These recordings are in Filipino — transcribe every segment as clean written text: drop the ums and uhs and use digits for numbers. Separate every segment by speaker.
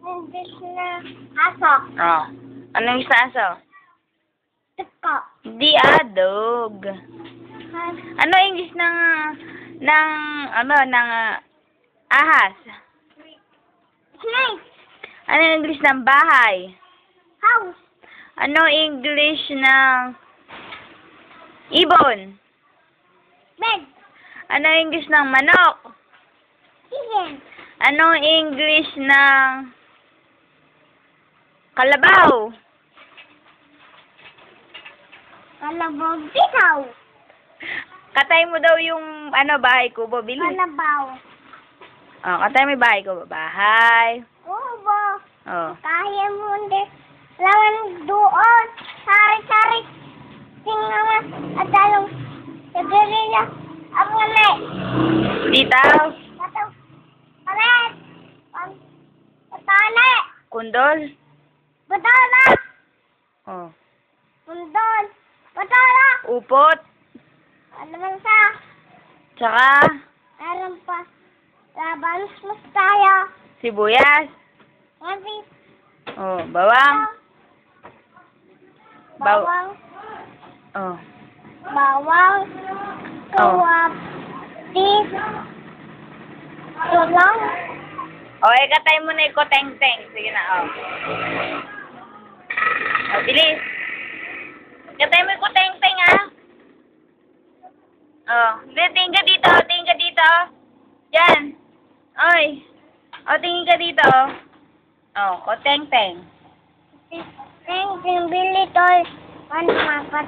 Speaker 1: English na aso.
Speaker 2: Oh. Anong English na aso?
Speaker 1: Tuko.
Speaker 2: Di dog. Ano English ng ahas?
Speaker 1: Snake.
Speaker 2: Ano English ng bahay?
Speaker 1: House.
Speaker 2: Ano English ng ibon?
Speaker 1: Bed.
Speaker 2: Ano English ng manok?
Speaker 1: Chicken.
Speaker 2: Anong English ng kalabaw?
Speaker 1: Kalabaw. Bitaw.
Speaker 2: Katay mo daw yung bahay kubo, bilis.
Speaker 1: Kalabaw.
Speaker 2: Oh, katay mo yung bahay kubo. Bahay.
Speaker 1: Kubo.
Speaker 2: Oh.
Speaker 1: Kaya mo hindi. Lawan doon. Sari-sari. Singamas. At talong. Sigurila. Ang ngamay.
Speaker 2: Ditaw.
Speaker 1: Kataw. Paret. Patane.
Speaker 2: Kundol.
Speaker 1: Batala.
Speaker 2: Oh.
Speaker 1: Mundon. Batala.
Speaker 2: Upot.
Speaker 1: Ano man sa?
Speaker 2: Tsaka
Speaker 1: Meron pa. Labanos mas tayo.
Speaker 2: sibuyas.
Speaker 1: Mabit.
Speaker 2: Oh, bawang.
Speaker 1: Bawang.
Speaker 2: Oh.
Speaker 1: Bawang. Kawap. Tis. Tulong.
Speaker 2: Oh, katay mo na yung koteng-teng. Sige na, oh. Oh, bilis. Katay mo yung koteng-teng, ah. Oh, tingin ka dito, tingin ka dito. Diyan. Oy. Oh, tingin ka dito. Oh, koteng-teng.
Speaker 1: Teng bili tol. Mapat.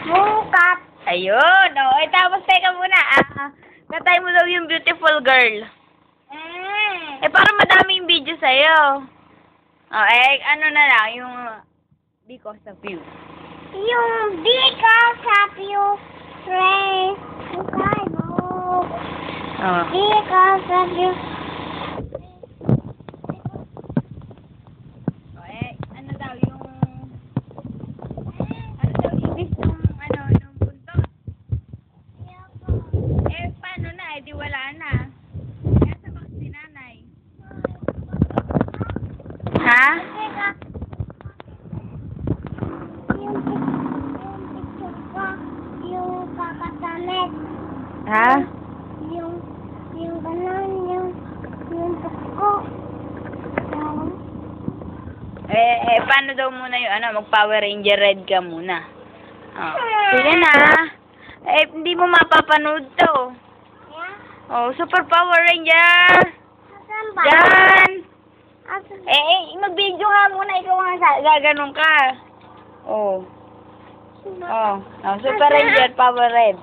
Speaker 1: Bukat.
Speaker 2: Ayun. Oh, tapos teka muna, ah. Katay mo daw yung beautiful girl. Parang madami yung video sa'yo. Oh, ano na lang, yung because of you.
Speaker 1: Yung because of you, friend. Bukay mo.
Speaker 2: Oh.
Speaker 1: Because of you.
Speaker 2: Oh, ano daw yung English ng ng buntot? Paano na? Di wala na. Kaya sa box si nanay. Ha?
Speaker 1: Yung kakasamet.
Speaker 2: Ha?
Speaker 1: Yung ganon, yung tuko.
Speaker 2: Paano daw muna yung mag-Power Ranger Red ka muna. Oh. Sige na. Hindi mo mapapanood to. Oh, Super Power Ranger!
Speaker 1: Asan ba?
Speaker 2: Diyan!
Speaker 1: Asan?
Speaker 2: Mag-video nga muna. Ikaw nga gaganon ka. Oh. Oh, Super Ranger Power Red.